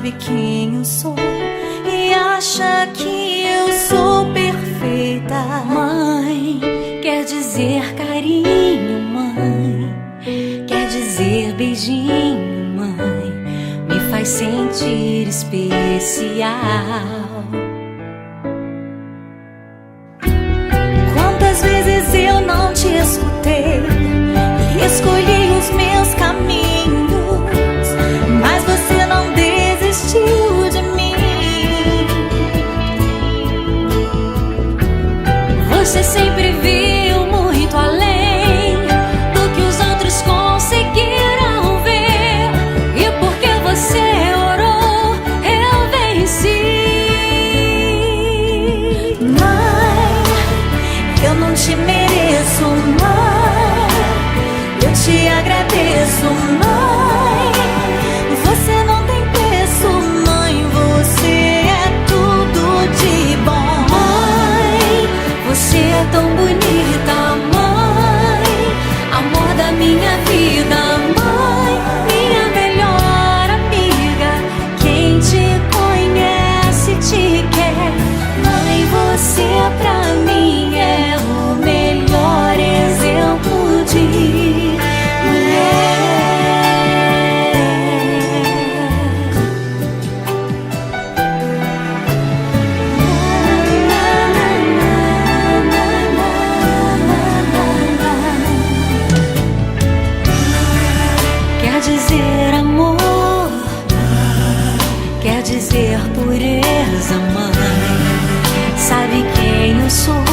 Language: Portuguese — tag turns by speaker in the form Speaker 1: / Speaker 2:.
Speaker 1: sabe quem eu sou e acha que eu sou perfeita. Mãe, quer dizer carinho, mãe, quer dizer beijinho, mãe, me faz sentir especial. Quantas vezes eu não te escutei e escolhi os meus caminhos, mas você não desistiu de mim. Você sempre viu muito além do que os outros conseguiram ver, e porque você orou, eu venci. Mãe, eu não te mereço, mãe, eu te agradeço, mãe, você não tem preço, mãe, você é tudo de bom. Mãe, você é tão bonita, mãe, amor da minha vida, mãe, minha melhor amiga, quem te conhece te quer. Mãe, você pra mim é o melhor exemplo de mulher. Quer dizer amor, quer dizer pureza, mãe, sabe quem eu sou